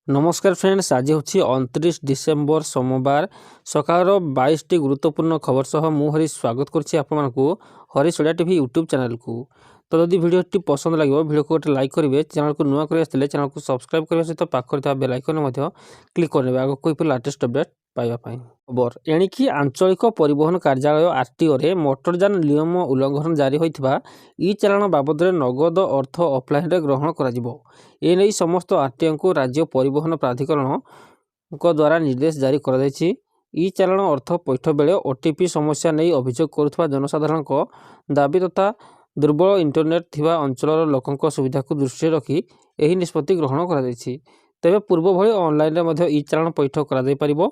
नमस्कार फ्रेंड्स, आज हूँ 29 डिसेम्बर सोमवार सकाळ 22टी गुरुत्वपूर्ण खबर सह मु हरीश स्वागत करुच्ची आपको Harish Odia TV YouTube channel को। तो जदि भिडियोटी पसंद लगे भिडियो को गोटे लाइक करेंगे, चैनल को नुआ कर चैनल को सब्सक्राइब करने सहित पाखर बेल आइकन क्लिक करेंगे आगे कोई लाटेस्ट अपडेट पाइबापी। खबर एणिकी आंचलिक परिवहन कार्यालय आरटीओ रे मोटरयान नियम उल्लंघन जारी होता इ चालाण बाबद नगद अर्थ ऑफलाइन रे ग्रहण कर समस्त आरटीओ को राज्य परिवहन प्राधिकरण द्वारा निर्देश जारी कर इ चालाण अर्थ पैठ बेले ओटीपी समस्या नहीं अभियोग करुवा जनसाधारण दाबी तथा दुर्बल इंटरनेट थिबा अंचलर लोकों सुविधा को दृष्टि रखी यह निष्पत्ति ग्रहण कर तेबे पूर्व भली ऑनलाइन रे इ चालाण पैठ कर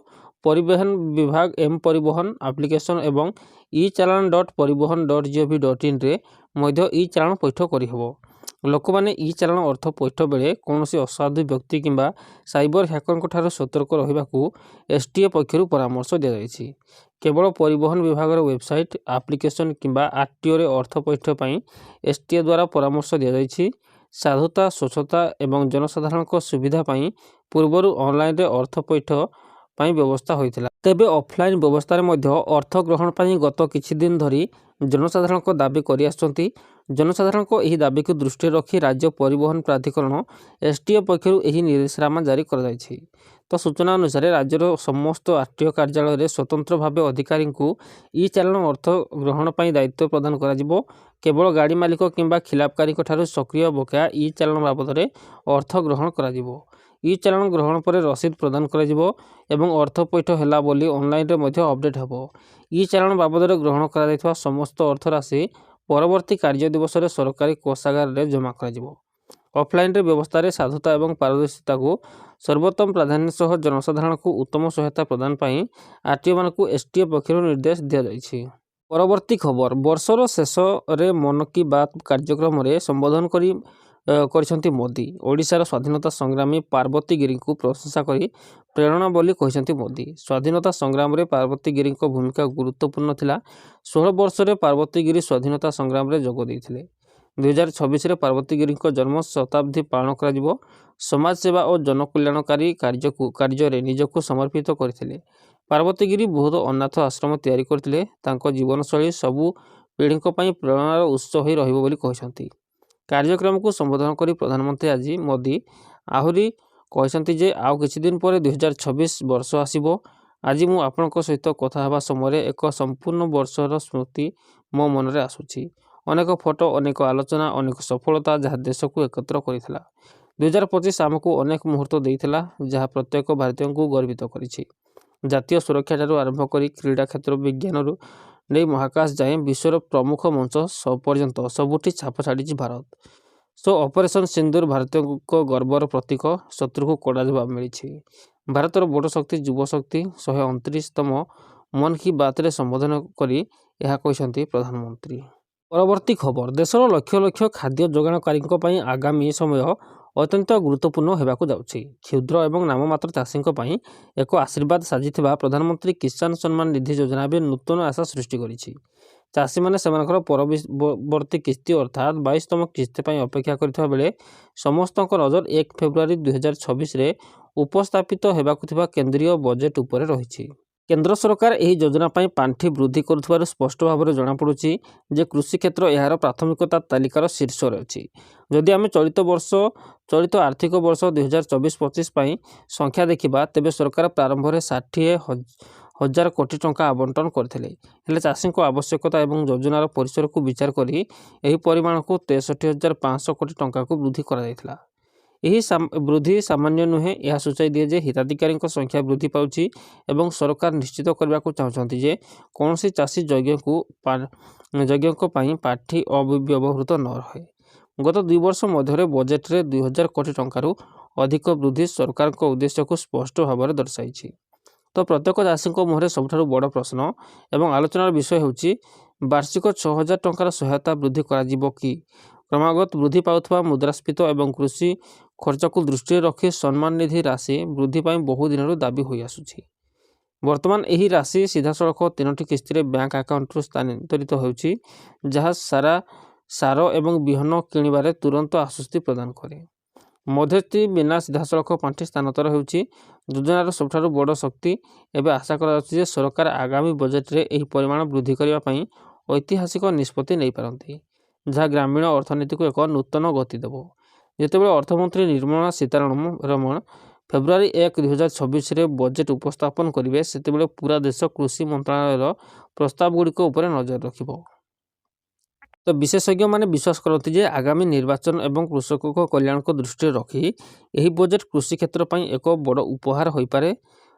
परिवहन विभाग एम परिवहन एप्लिकेशन एवं इ चालान .परिवहन.gov.in रे इ चालान पैठ करहब। लोक मैंने इ चालान अर्थ पैठ बेले कौन असाधु व्यक्ति किंबा साइबर हैकर सतर्क रहा एसटीए पक्षर परामर्श दि जाएगी। केवल परिवहन विभाग वेबसाइट एप्लिकेशन किंबा आरटीओ रे अर्थ पैठ पर एसटीए द्वारा परामर्श दि जाएगी। साधुता स्वच्छता एवं जनसाधारण सुविधा पूर्वर ऑनलाइन रे अर्थ पैठ व्यवस्था होता। तेबे ऑफलाइन व्यवस्था अर्थ ग्रहण पर गत किछि दिन धरी जनसाधारण दाबी कर जनसाधारण यह दाबी को दृष्टि रखी राज्य परिवहन प्राधिकरण एसटीए पक्षर यह निर्देशनामा जारी कर तो सूचना अनुसार राज्यर समस्त आरटीओ कार्यालय में स्वतंत्र भाव अधिकारी को इ चालान अर्थ ग्रहण पर दायित्व प्रदान कर केवल गाड़ी मालिक किंबा खिलाफकारी सक्रिय बकाया इ चालान बाबद अर्थ ग्रहण कर इ चालान ग्रहण पर रसीद प्रदान कर अर्थ पैठ है बोली ऑनलाइन रे अपडेट हेबो। इ चालान बाबद ग्रहण कर समस्त अर्थ राशि परवर्ती कार्य दिवस रे सरकारी कोषागार रे जमा कर ऑफलाइन रे व्यवस्था रे साधुता एवं पारदर्शिता को सर्वोत्तम प्राधान्य सह जनसाधारण को उत्तम सहायता प्रदान पर आरटीओ मान को एसटीए पक्षर निर्देश दि जाइछि। परवर्ती खबर वर्षर शेष रे मन की बात कार्यक्रम रे संबोधन करिसेंती मोदी ओडिशार स्वाधीनता संग्रामी पार्वती गिरी को प्रशंसा करी प्रेरणा बोली कहिसेंती मोदी। स्वाधीनता संग्राम रे पार्वती गिरी को भूमिका गुरुत्वपूर्ण थिला। 16 वर्ष रे पार्वती गिरी स्वाधीनता संग्राम रे जोग देइथिले। 2026 रे पार्वती गिरी को जन्म शताब्दी पालन करा समाज सेवा और जनकल्याणकारी कार्य रे निजको समर्पित करथिले। पार्वती गिरी बहुत अनाथ आश्रम तैयारी करथिले। तांको जीवनशैली सबु पीढ़ी प्रेरणार उत्स होई रहिबो बोली कहिसेंती। कार्यक्रम को संबोधन करी प्रधानमंत्री आज मोदी आहरी कहते जे आउ किछि दिन पर 2026 वर्ष आसीबो। आज मु आपनक सहित कथा हेबा समय एक संपूर्ण वर्षर स्मृति मो मन रे आसुछि। अनेक फोटो अनेक आलोचना अनेक सफलता जहाँ देश को एकत्र करिथिला। 2025 आमको अनेक मुहूर्त देइथिला जहाँ प्रत्येक भारतीय को गर्वित करिछि। जातीय सुरक्षा ठारू आरंभ करी क्रीड़ा क्षेत्र विज्ञान नहीं महाकाश जाए विश्वर प्रमुख मंच पर्यंत सबुठी छाप छाड़ी भारत। सो ऑपरेशन सिंदूर भारतीय को गर्वर प्रतीक शत्रु को कड़ा जवाब मिली। भारतर बड़ शक्ति युव शक्ति 129तम मन की बात रे संबोधन करी यह कहते प्रधानमंत्री। परवर्ती खबर देशर लक्ष लक्ष खाद्य जोगाणकारी आगामी समय अत्यंत गुरुत्वपूर्ण होगाक जाउछि। क्षुद्र एवं नाममात्र चाषी एक आशीर्वाद साजिथिबा प्रधानमंत्री किसान सम्मान निधि योजना भी नूतन आशा सृष्टि करिछि। चाषी माने सेमानकर परवर्ती किस्ती अर्थात 22तम किस्ती अपेक्षा करथिबा बेले समस्तक नजर 1 फेब्रुआरी 2026 रे उपस्थापित होगाक थिबा केंद्रीय बजेट उपरे रहिछि। केंद्र सरकार यह योजना पांठि वृद्धि करुथिबारु स्पष्ट भाव में जनापड़ी जे कृषि क्षेत्र यार प्राथमिकता तालिकार शीर्ष अच्छी। जदि आम चलित आर्थिक वर्ष 2024-25 संख्या देखा तेबे सरकार प्रारंभ में 60,000 कोटी टंका आवंटन करते चाषी आवश्यकता और योजनार परिसर को विचार करी यह परिमाण को 63,500 कोटी टंका को वृद्धि करा। यही वृद्धि सामान्य नुहे। यह सूचाई दिए जे हिताधिकारी संख्या वृद्धि पाउछि एवं सरकार निश्चित करने को चाहते जे कौन सी चाषी यज्ञ पाठी अव्यवहृत न रहे। गत 2 वर्ष मध्य बजेट रे 2000 कोटी टंकारु अधिक वृद्धि सरकार उद्देश्य को स्पष्ट भाव में दर्शाई। तो प्रत्येक चाषी मुहर सबुठारु बड़ प्रश्न एवं आलोचनार विषय होछि वार्षिक 6,000 टंकार सहायता वृद्धि करा कि। क्रमागत वृद्धि पाउथबा मुद्रास्फीति एवं कृषि खर्च को दृष्टि रखी सम्मान निधि राशि वृद्धि बहु दिन दाबी हो आसुछि। वर्तमान यही राशि सीधासख 3टी किस्ती बैंक आकाउंट स्थानांतरित होउछि जहाँ सार एवं बिहन किणवारे तुरंत आश्वस्ति प्रदान करे। ମଧ୍ୟସ୍ଥି ବିନା ସିଧାସଳଖ ପାଣ୍ଠି ସ୍ଥାନାନ୍ତର ହେଉଛି ଯୋଜନାର ସବୁଠାରୁ ବଡ଼ ଶକ୍ତି। ଏବେ ଆଶା କରାଯାଉଛି ଯେ ସରକାର ଆଗାମୀ ବଜେଟରେ ଏହି ପରିମାଣ ବୃଦ୍ଧି କରିବା ପାଇଁ ଐତିହାସିକ ନିଷ୍ପତ୍ତି ନେଇପାରନ୍ତି, ଯାହା ଗ୍ରାମୀଣ ଅର୍ଥନୀତିକୁ ଏକ ନୂତନ ଗତି ଦେବ। ଯେତେବେଳେ ଅର୍ଥମନ୍ତ୍ରୀ ନିର୍ମଳା ସୀତାରମଣ ଫେବୃଆରୀ 1, 2026ରେ ବଜେଟ୍ ଉପସ୍ଥାପନ କରିବେ, ସେତେବେଳେ ପୂରା ଦେଶ କୃଷି ମନ୍ତ୍ରଣାଳୟର ପ୍ରସ୍ତାବଗୁଡ଼ିକ ଉପରେ ନଜର ରଖିବ। ତ ବିଶେଷଜ୍ଞମାନେ ବିଶ୍ୱାସ କରନ୍ତି ଯେ ଆଗାମୀ ନିର୍ବାଚନ ଏବଂ କୃଷକଙ୍କ କଲ୍ୟାଣକୁ ଦୃଷ୍ଟିରେ ରଖି ଏହି ବଜେଟ୍ କୃଷି କ୍ଷେତ୍ର ପାଇଁ ଏକ ବଡ଼ ଉପହାର ହୋଇପାରେ।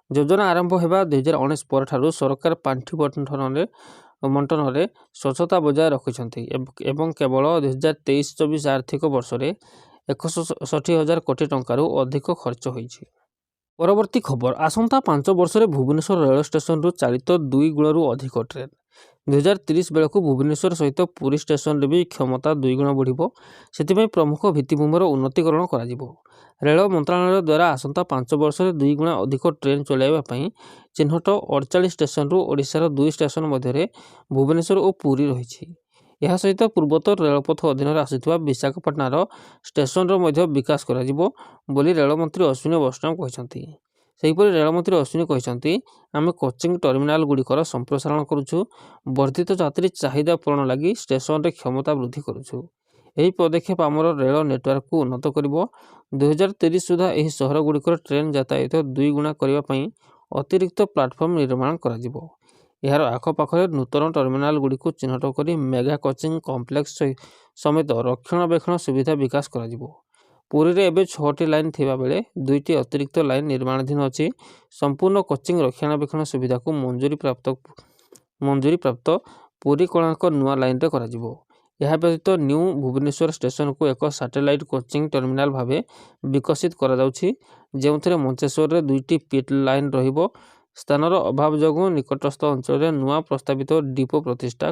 ଯୋଜନା ଆରମ୍ଭ ହେବା 2019 ପରଠାରୁ ସରକାର ପାଣ୍ଠି ବଣ୍ଟନରେ ସ୍ୱଚ୍ଛତା ବଜାୟ ରଖିଛନ୍ତି ଏବଂ କେବଳ 2023-24 ଆର୍ଥିକ ବର୍ଷରେ 61,000 କୋଟି ଟଙ୍କାରୁ ଅଧିକ ଖର୍ଚ୍ଚ ହୋଇଛି। ପରବର୍ତ୍ତୀ ଖବର, ଆସନ୍ତା 5 ବର୍ଷରେ ଭୁବନେଶ୍ୱର ରେଳ ଷ୍ଟେସନରୁ ଚାଳିତ 2 ଗୁଣରୁ ଅଧିକ ଟ୍ରେନ୍। 2030 ବେଳକୁ ଭୁବନେଶ୍ୱର ସହିତ ପୁରୀ ଷ୍ଟେସନରେ ବି କ୍ଷମତା 2 ଗୁଣ ବଢ଼ିବ। ସେଥିପାଇଁ ପ୍ରମୁଖ ଭିତ୍ତିଭୂମିର ଉନ୍ନତିକରଣ କରାଯିବ। ରେଳ ମନ୍ତ୍ରଣାଳୟ ଦ୍ୱାରା ଆସନ୍ତା 5 ବର୍ଷରେ 2 ଗୁଣା ଅଧିକ ଟ୍ରେନ୍ ଚଳାଇବା ପାଇଁ ଚିହ୍ନଟ 48 ଷ୍ଟେସନରୁ ଓଡ଼ିଶାର 2 ଷ୍ଟେସନ ମଧ୍ୟରେ ଭୁବନେଶ୍ୱର ଓ ପୁରୀ ରହିଛି। ଏହା ସହିତ ପୂର୍ବୋତ୍ତର ରେଳପଥ ଅଧୀନରେ ଆସୁଥିବା ବିଶାଖାପାଟଣାର ଷ୍ଟେସନର ମଧ୍ୟ ବିକାଶ କରାଯିବ ବୋଲି ରେଳମନ୍ତ୍ରୀ ଅଶ୍ୱିନୀ ବୈଷ୍ଣବ କହିଛନ୍ତି। ସେହିପରି ରେଳମନ୍ତ୍ରୀ ଅଶ୍ୱିନୀ କହିଛନ୍ତି, ଆମେ କୋଚିଂ ଟର୍ମିନାଲଗୁଡ଼ିକର ସମ୍ପ୍ରସାରଣ କରୁଛୁ, ବର୍ଦ୍ଧିତ ଯାତ୍ରୀ ଚାହିଦା ପୂରଣ ଲାଗି ଷ୍ଟେସନରେ କ୍ଷମତା ବୃଦ୍ଧି କରୁଛୁ। ଏହି ପଦକ୍ଷେପ ଆମର ରେଳ ନେଟୱାର୍କକୁ ଉନ୍ନତ କରିବ। 2030 ସୁଦ୍ଧା ଏହି ସହରଗୁଡ଼ିକର ଟ୍ରେନ୍ ଯାତାୟାତ 2 ଗୁଣା କରିବା ପାଇଁ ଅତିରିକ୍ତ ପ୍ଲାଟଫର୍ମ ନିର୍ମାଣ କରାଯିବ। ଏହାର ଆଖପାଖରେ ନୂତନ ଟର୍ମିନାଲଗୁଡ଼ିକୁ ଚିହ୍ନଟ କରି ମେଗା କୋଚିଂ କମ୍ପ୍ଲେକ୍ସ ସମେତ ରକ୍ଷଣାବେକ୍ଷଣ ସୁବିଧା ବିକାଶ କରାଯିବ। ପୁରୀରେ ଏବେ 6ଟି ଲାଇନ୍ ଥିବାବେଳେ 2ଟି ଅତିରିକ୍ତ ଲାଇନ୍ ନିର୍ମାଣାଧୀନ ଅଛି। ସମ୍ପୂର୍ଣ୍ଣ କୋଚିଂ ରକ୍ଷଣାବେକ୍ଷଣ ସୁବିଧାକୁ ମଞ୍ଜୁରୀ ପ୍ରାପ୍ତ ପୁରୀ କୋଣାର୍କ ନୂଆ ଲାଇନ୍ରେ କରାଯିବ। ଏହା ବ୍ୟତୀତ ନ୍ୟୁ ଭୁବନେଶ୍ୱର ଷ୍ଟେସନକୁ ଏକ ସାଟେଲାଇଟ୍ କୋଚିଂ ଟର୍ମିନାଲ ଭାବେ ବିକଶିତ କରାଯାଉଛି, ଯେଉଁଥିରେ ମଞ୍ଚେଶ୍ୱରରେ 2ଟି ପିଟ୍ ଲାଇନ୍ ରହିବ। ସ୍ଥାନର ଅଭାବ ଯୋଗୁଁ ନିକଟସ୍ଥ ଅଞ୍ଚଳରେ ନୂଆ ପ୍ରସ୍ତାବିତ ଡିପୋ ପ୍ରତିଷ୍ଠା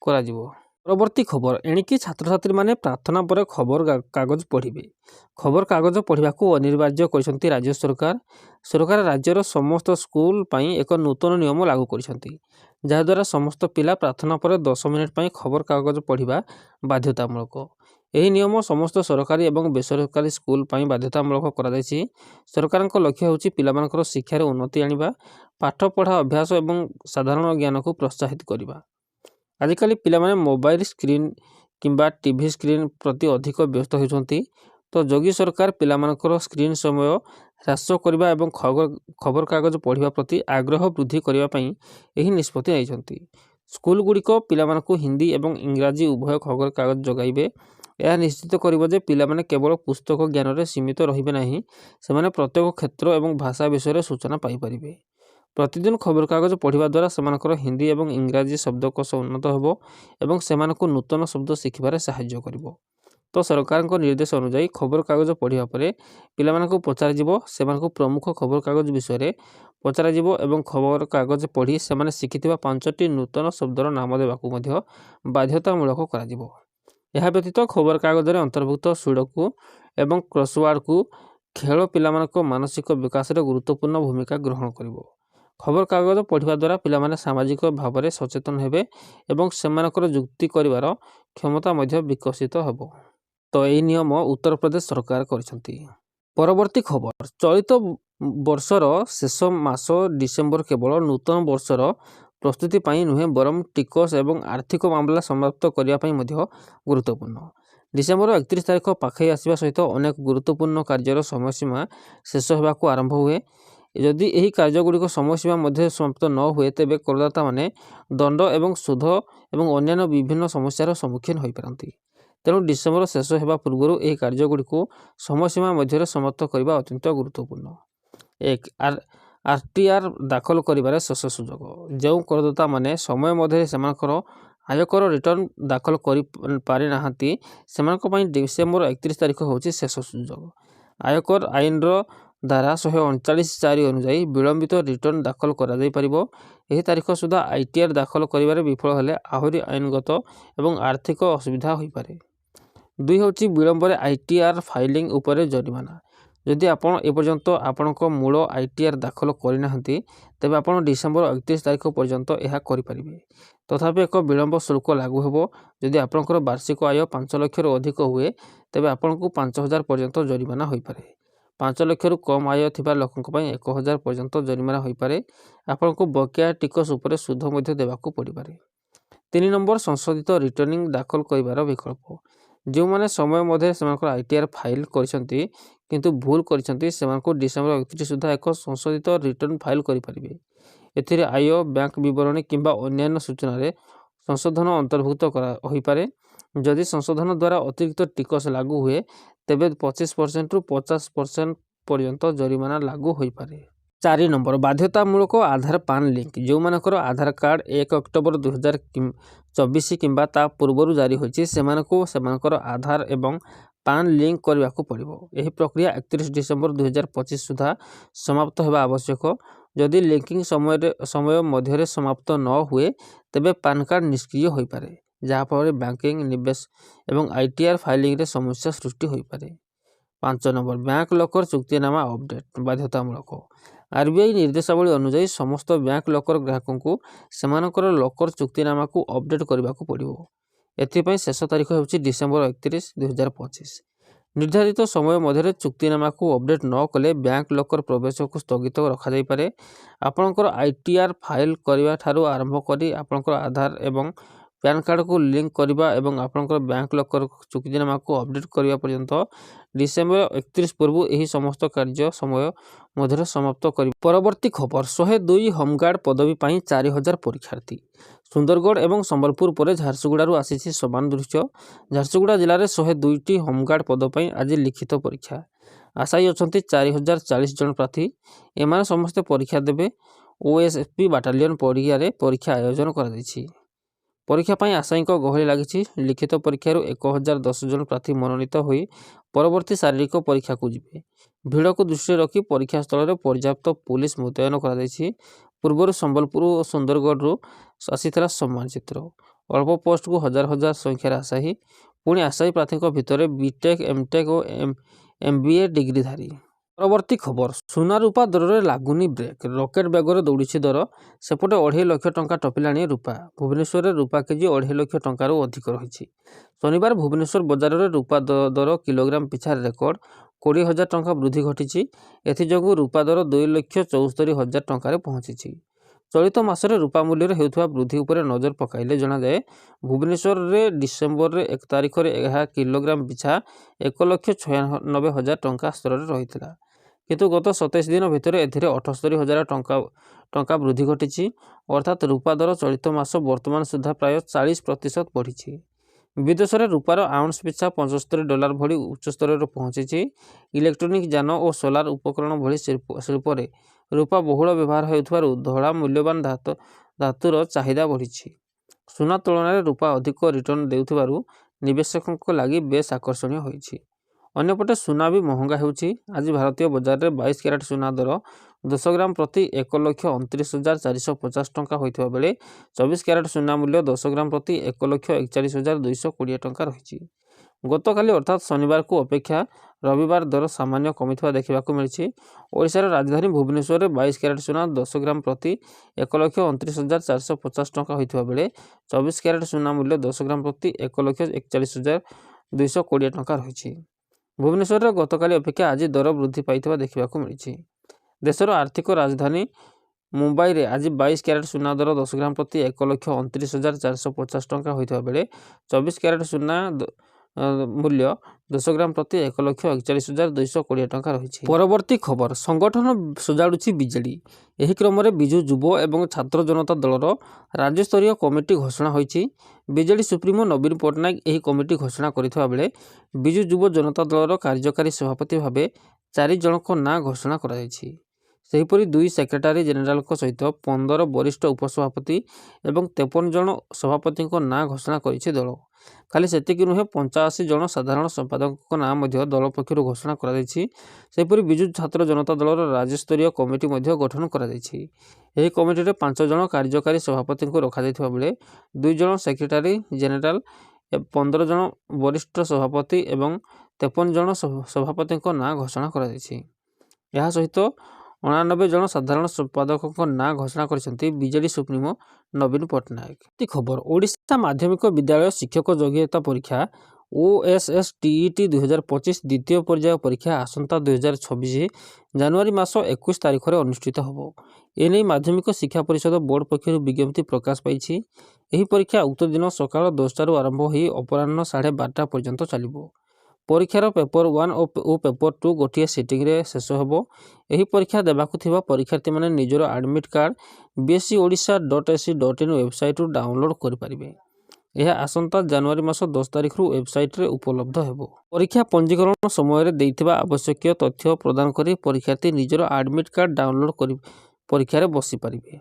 କରାଯିବ। ପରବର୍ତ୍ତୀ ଖବର, ଏଣିକି ଛାତ୍ରଛାତ୍ରୀମାନେ ପ୍ରାର୍ଥନା ପରେ ଖବରକାଗଜ ପଢ଼ିବେ। ଖବରକାଗଜ ପଢ଼ିବାକୁ ଅନିବାର୍ଯ୍ୟ କରିଛନ୍ତି ରାଜ୍ୟ ସରକାର। ସରକାର ରାଜ୍ୟର ସମସ୍ତ ସ୍କୁଲ ପାଇଁ ଏକ ନୂତନ ନିୟମ ଲାଗୁ କରିଛନ୍ତି, ଯାହାଦ୍ୱାରା ସମସ୍ତ ପିଲା ପ୍ରାର୍ଥନା ପରେ 10 ମିନିଟ୍ ପାଇଁ ଖବରକାଗଜ ପଢ଼ିବା ବାଧ୍ୟତାମୂଳକ। ଏହି ନିୟମ ସମସ୍ତ ସରକାରୀ ଏବଂ ବେସରକାରୀ ସ୍କୁଲ ପାଇଁ ବାଧ୍ୟତାମୂଳକ କରାଯାଇଛି। ସରକାରଙ୍କ ଲକ୍ଷ୍ୟ ହେଉଛି ପିଲାମାନଙ୍କର ଶିକ୍ଷାରେ ଉନ୍ନତି ଆଣିବା, ପାଠପଢ଼ା ଅଭ୍ୟାସ ଏବଂ ସାଧାରଣ ଜ୍ଞାନକୁ ପ୍ରୋତ୍ସାହିତ କରିବା। ଆଜିକାଲି ପିଲାମାନେ ମୋବାଇଲ ସ୍କ୍ରିନ୍ କିମ୍ବା ଟିଭି ସ୍କ୍ରିନ୍ ପ୍ରତି ଅଧିକ ବ୍ୟସ୍ତ ହେଉଛନ୍ତି। ତ ଯୋଗୀ ସରକାର ପିଲାମାନଙ୍କର ସ୍କ୍ରିନ୍ ସମୟ ହ୍ରାସ କରିବା ଏବଂ ଖବରକାଗଜ ପଢ଼ିବା ପ୍ରତି ଆଗ୍ରହ ବୃଦ୍ଧି କରିବା ପାଇଁ ଏହି ନିଷ୍ପତ୍ତି ନେଇଛନ୍ତି। ସ୍କୁଲଗୁଡ଼ିକ ପିଲାମାନଙ୍କୁ ହିନ୍ଦୀ ଏବଂ ଇଂରାଜୀ ଉଭୟ ଖବରକାଗଜ ଯୋଗାଇବେ। ଏହା ନିଶ୍ଚିତ କରିବ ଯେ ପିଲାମାନେ କେବଳ ପୁସ୍ତକ ଜ୍ଞାନରେ ସୀମିତ ରହିବେ ନାହିଁ, ସେମାନେ ପ୍ରତ୍ୟେକ କ୍ଷେତ୍ର ଏବଂ ଭାଷା ବିଷୟରେ ସୂଚନା ପାଇପାରିବେ। ପ୍ରତିଦିନ ଖବରକାଗଜ ପଢ଼ିବା ଦ୍ୱାରା ସେମାନଙ୍କର ହିନ୍ଦୀ ଏବଂ ଇଂରାଜୀ ଶବ୍ଦକୋଷ ଉନ୍ନତ ହେବ ଏବଂ ସେମାନଙ୍କୁ ନୂତନ ଶବ୍ଦ ଶିଖିବାରେ ସାହାଯ୍ୟ କରିବ। ତ ସରକାରଙ୍କ ନିର୍ଦ୍ଦେଶ ଅନୁଯାୟୀ ଖବରକାଗଜ ପଢ଼ିବା ପରେ ପିଲାମାନଙ୍କୁ ପଚରାଯିବ, ସେମାନଙ୍କୁ ପ୍ରମୁଖ ଖବରକାଗଜ ବିଷୟରେ ପଚରାଯିବ ଏବଂ ଖବରକାଗଜ ପଢ଼ି ସେମାନେ ଶିଖିଥିବା 5ଟି ନୂତନ ଶବ୍ଦର ନାମ ଦେବାକୁ ମଧ୍ୟ ବାଧ୍ୟତାମୂଳକ କରାଯିବ। ଏହା ବ୍ୟତୀତ ଖବରକାଗଜରେ ଅନ୍ତର୍ଭୁକ୍ତ ସୁଡ଼ୋକୁ ଏବଂ କ୍ରସୱାର୍ଡକୁ ଖେଳ ପିଲାମାନଙ୍କ ମାନସିକ ବିକାଶରେ ଗୁରୁତ୍ୱପୂର୍ଣ୍ଣ ଭୂମିକା ଗ୍ରହଣ କରିବ। ଖବରକାଗଜ ପଢ଼ିବା ଦ୍ୱାରା ପିଲାମାନେ ସାମାଜିକ ଭାବରେ ସଚେତନ ହେବେ ଏବଂ ସେମାନଙ୍କର ଯୁକ୍ତି କରିବାର କ୍ଷମତା ମଧ୍ୟ ବିକଶିତ ହେବ। ତ ଏହି ନିୟମ ଉତ୍ତରପ୍ରଦେଶ ସରକାର କରିଛନ୍ତି। ପରବର୍ତ୍ତୀ ଖବର, ଚଳିତ ବର୍ଷର ଶେଷ ମାସ ଡିସେମ୍ବର କେବଳ ନୂତନ ବର୍ଷର ପ୍ରସ୍ତୁତି ପାଇଁ ନୁହେଁ ବରଂ ଟିକସ ଏବଂ ଆର୍ଥିକ ମାମଲା ସମାପ୍ତ କରିବା ପାଇଁ ମଧ୍ୟ ଗୁରୁତ୍ୱପୂର୍ଣ୍ଣ। ଡିସେମ୍ବର 31 ତାରିଖ ପାଖେଇ ଆସିବା ସହିତ ଅନେକ ଗୁରୁତ୍ୱପୂର୍ଣ୍ଣ କାର୍ଯ୍ୟର ସମୟସୀମା ଶେଷ ହେବାକୁ ଆରମ୍ଭ ହୁଏ। ଯଦି ଏହି କାର୍ଯ୍ୟଗୁଡ଼ିକ ସମୟସୀମା ମଧ୍ୟରେ ସମାପ୍ତ ନ ହୁଏ, ତେବେ କରଦାତାମାନେ ଦଣ୍ଡ ଏବଂ ସୁଧ ଏବଂ ଅନ୍ୟାନ୍ୟ ବିଭିନ୍ନ ସମସ୍ୟାର ସମ୍ମୁଖୀନ ହୋଇପାରନ୍ତି। ତେଣୁ ଡିସେମ୍ବର ଶେଷ ହେବା ପୂର୍ବରୁ ଏହି କାର୍ଯ୍ୟଗୁଡ଼ିକୁ ସମୟସୀମା ମଧ୍ୟରେ ସମାପ୍ତ କରିବା ଅତ୍ୟନ୍ତ ଗୁରୁତ୍ୱପୂର୍ଣ୍ଣ। 1. ଆର୍ଟିଆର୍ ଦାଖଲ କରିବାରେ ଶେଷ ସୁଯୋଗ। ଯେଉଁ କରଦାତାମାନେ ସମୟ ମଧ୍ୟରେ ସେମାନଙ୍କର ଆୟକର ରିଟର୍ଣ୍ଣ ଦାଖଲ କରିପାରିନାହାନ୍ତି, ସେମାନଙ୍କ ପାଇଁ ଡିସେମ୍ବର 31 ତାରିଖ ହେଉଛି ଶେଷ ସୁଯୋଗ। ଆୟକର ଆଇନର ଧାରା 139(4) ଅନୁଯାୟୀ ବିଳମ୍ବିତ ରିଟର୍ଣ୍ଣ ଦାଖଲ କରାଯାଇପାରିବ। ଏହି ତାରିଖ ସୁଦ୍ଧା ଆଇଟିଆର୍ ଦାଖଲ କରିବାରେ ବିଫଳ ହେଲେ ଆହୁରି ଆଇନଗତ ଏବଂ ଆର୍ଥିକ ଅସୁବିଧା ହୋଇପାରେ। 2 ହେଉଛି ବିଳମ୍ବରେ ଆଇଟିଆର୍ ଫାଇଲିଂ ଉପରେ ଜରିମାନା। ଯଦି ଆପଣ ଏପର୍ଯ୍ୟନ୍ତ ଆପଣଙ୍କ ମୂଳ ଆଇଟିଆର୍ ଦାଖଲ କରିନାହାନ୍ତି, ତେବେ ଆପଣ ଡିସେମ୍ବର 31 ତାରିଖ ପର୍ଯ୍ୟନ୍ତ ଏହା କରିପାରିବେ। तथापि एक विलंब शुल्क लागू हेबो जदि आपणकर वार्षिक आय 5 लाख रु अधिक हुए तेबे आपंको 5000 पर्यंत जरिमाना होई पारे। 5 लाख रु कम आय थिबा लोकंक पई 1000 पर्यंत जरिमाना होई पारे। आपंको बकेया टिकस उपरे सुध मध्ये देबाकू पड़ी पारे। 3 नंबर संशोधित रिटर्निंग दाखल करिवार विकल्प। जो माने समय मध्ये सेमानकर आईटीआर फाइल करिसंती किंतु भूल करिसंती सेमानको डिसेंबर 31 सुधा एक संशोधित रिटर्न फाइल करि परिबे। एथिरे आय बैंक विवरणी किंबा अन्यान्य सूचना रे संशोधन अंतर्भुक्त होई पारे। जदि संशोधन द्वारा अतिरिक्त टिकस लागू हुए तेबे 25% रु 50% पर्यंत जरिमाना लागू होई पारे। 4 नंबर बाध्यतामूलक आधार पान लिंक। जो मानकर आधार कार्ड 1 अक्टोबर 2024 किंबा ता पूर्वरु जारी होइछि सेमानको सेमानकर आधार एवं पान लिंक करबाकू पड़िबो। एही प्रक्रिया 31 डिसेंबर 2025 सुधा समाप्त हेबा आवश्यक। जदि लिंकिंग समय मध्य समाप्त न हुए तेबे पान कार्ड निष्क्रिय होई पारे, जहाँ फल बैंकिंग निवेश एवं आईटीआर फाइलिंग रे समस्या सृष्टि होई पारे। 5 नंबर बैंक लकर चुक्तिनामा अपडेट बाध्यतामूलक। आरबीआई निर्देशावली अनुसार समस्त बैंक लकर ग्राहकों को सेमानकर लकर चुक्तिनामा को अपडेट करबाकू पड़िबो। एथिपाई शेष तारीख हेउछि डिसेंबर 31, 2025। निर्धारित समय मध्य चुक्तिनामा को अपडेट न कले बैंक लकर प्रवेश को स्थगित रखा जाई पारे। आपणकर आईटीआर फाइल करबा ठारू आरंभ करी आपणकर आधार एवं पैन कार्ड को लिंक करबा एवं आपणकर बैंक लकर चुक्तिनामा को अपडेट करबा पर्यंत डिसेंबर 31 पूर्व एही समस्त कार्य समय मध्य समाप्त करी। परवर्ती खबर 102 होमगार्ड पदवी पाई 4000 परीक्षार्थी। सुंदरगढ़ एवं संबलपुर पर झारसुगुड़ारू आसीछि समान दृश्य। झारसुगुड़ा जिले में 102 होमगार्ड पद पर आज लिखित परीक्षा। आशायी अच्छा 4040 जन प्रार्थी। एमाने समस्ते परीक्षा देवे। ओएसएफपी बाटालियन पड़िया परीक्षा आयोजन कर परीक्षा पर आशायी गहली लगी। लिखित परीक्षार 1010 जन प्रार्थी मनोनीत हो परवर्ती शारीरिक परीक्षा को जीवे। भिड़ को दृष्टि रखी परीक्षा स्थल में पर्याप्त पुलिस मुतयन कर पूर्व संबलपुर और सुंदरगढ़ आसीथिला सम्मान चित्र। अल्प पोस्ट को हजार हजार संख्यार आशायी पुणी आशायी प्रार्थी भितर बीटेक एमटेक और एमबीए डिग्रीधारी। परवर्ती खबर सुना रूपा दर में लगुनि ब्रेक। रकेट बेगर दौड़ी दर सेपटे 2.5 लाख टंका टपिलाणी रूपा। भुवनेश्वर में रूपा केजी 2.5 लाख टंकार अधिक रही। शनिवार भुवनेश्वर बजार में रूपा दर किलोग्राम पिछा रेकर्ड 20,000 टंका वृद्धि घटी। एथिजोगु रूपा दर 2,74,000 टंकार पहुंची। चलित मासरे रूपा मूल्य होता वृद्धि उपर नजर पकाइले जनाए भुवनेश्वर में डिसेम्बर 1 तारिख में यह किलोग्राम पिछा 1,96,000 टंका स्तर में रही। किंतु गत 27 दिन भितर एथिरे 78,000 टंका वृद्धि घटी। अर्थात रूपा दर चलित मास वर्तमान सुधा प्राय 40% बढ़ी। विदेश में रूपार आउंस पिछा $75 भली उच्च स्तर में पहुंची। इलेक्ट्रोनिक यान और सोलार उपकरण भली शिल्प में रूपा बहुल व्यवहार होउथिबारु धड़ा मूल्यवान धातुर चाहिदा बढ़ी। सुना तुलन में रूपा अधिक रिटर्न देउथिबारु निवेशकों लगी बेस आकर्षणीय होइछि। अन्यपटे सुना भी महंगा होउछि। आज भारतीय बजार में 22 कैरेट सुना दर 10 ग्राम प्रति 1,29,450 टंका होइथिबा बेले 24 कैरेट सुना मूल्य 10 ग्राम प्रति 1,41,220 टंका रही। गतकाली अर्थात शनिवार को अपेक्षा रविवार दर सामान्य कमिथिबा देखिबाकू मिलिछि। ओडिशार राजधानी भुवनेश्वर में 22 कैरेट सुना 10 ग्राम प्रति 1,29,450 टंका होइथिबा बेले 24 कैरेट सुना मूल्य 10 ग्राम प्रति 1,41,220 टंका रही। भुवनेश्वर में गतकाली अपेक्षा आज दर वृद्धि पाइथिबा देखिबाकू मिलिछि। देशर आर्थिक राजधानी मुंबई में आज 22 कैरेट सुना दर 10 ग्राम प्रति 1,29,450 टंका होइथिबा बेले 24 कैरेट सुना मूल्य 10 ग्राम प्रति 1,41,220 टंका रही। परवर्ती खबर संगठन सजाड़ुछि बीजेडी। एही क्रम में विजु युव एवं छात्र जनता दलर राज्यस्तरीय कमिटी घोषणा होइछि। बीजेडी सुप्रीमो नवीन पट्टनायक एही कमिटी घोषणा करिथिबा बेले विजु युव जनता दलर कार्यकारी सभापति भावे 4 जनक नाँ घोषणा करा जायछि। सेहीपरि 2 सेक्रेटारी जेनेराल सहित 15 वरिष्ठ उपसभापति एवं 53 जन सभापति नाँ घोषणा करिछि दल। खाली सेतिक नुहे 85 जन साधारण संपादक नाम दल पक्षर घोषणा करा जायछि। सेहीपरि विजु छात्र जनता दलर राज्यस्तरीय कमिटी गठन करा जायछि। एही कमिटी रे 5 जन कार्यकारी सभापति रखा जायथिबा बेले 2 जन सेक्रेटारी जेनेराल 15 जन वरिष्ठ सभापति एवं 53 जन सभापति नाँ घोषणा करा जायछि। यह सहित 99 ଜଣ ସାଧାରଣ ସମ୍ପାଦକଙ୍କ ନାଁ ଘୋଷଣା କରିଛନ୍ତି ବିଜେଡି ସୁପ୍ରିମୋ ନବୀନ ପଟ୍ଟନାୟକ। ଖବର ଓଡ଼ିଶା ମାଧ୍ୟମିକ ବିଦ୍ୟାଳୟ ଶିକ୍ଷକ ଯୋଗ୍ୟତା ପରୀକ୍ଷା OSSTET 2025 ଦ୍ୱିତୀୟ ପର୍ଯ୍ୟାୟ ପରୀକ୍ଷା ଆସନ୍ତା 2026 ଜାନୁଆରୀ ମାସ 21 ତାରିଖରେ ଅନୁଷ୍ଠିତ ହେବ। ଏନେଇ ମାଧ୍ୟମିକ ଶିକ୍ଷା ପରିଷଦ ବୋର୍ଡ ପକ୍ଷରୁ ବିଜ୍ଞପ୍ତି ପ୍ରକାଶ ପାଇଛି। ଏହି ପରୀକ୍ଷା ଉକ୍ତ ଦିନ ସକାଳ 10ଟାରୁ ଆରମ୍ଭ ହୋଇ ଅପରାହ୍ନ 12:30 ପର୍ଯ୍ୟନ୍ତ ଚାଲିବ। ପରୀକ୍ଷାର ପେପର 1 ଓ ପେପର 2 ଗୋଟିଏ ସିଟିଂରେ ଶେଷ ହେବ। ଏହି ପରୀକ୍ଷା ଦେବାକୁ ଥିବା ପରୀକ୍ଷାର୍ଥୀମାନେ ନିଜର ଆଡମିଟ୍ କାର୍ଡ bscodisha.ac.in ୱେବସାଇଟରୁ ଡାଉନଲୋଡ୍ କରିପାରିବେ। ଏହା ଆସନ୍ତା ଜାନୁଆରୀ ମାସ 10 ତାରିଖରୁ ୱେବସାଇଟରେ ଉପଲବ୍ଧ ହେବ। ପରୀକ୍ଷା ପଞ୍ଜୀକରଣ ସମୟରେ ଦେଇଥିବା ଆବଶ୍ୟକୀୟ ତଥ୍ୟ ପ୍ରଦାନ କରି ପରୀକ୍ଷାର୍ଥୀ ନିଜର ଆଡମିଟ୍ କାର୍ଡ ଡାଉନଲୋଡ୍ କରି ପରୀକ୍ଷାରେ ବସିପାରିବେ।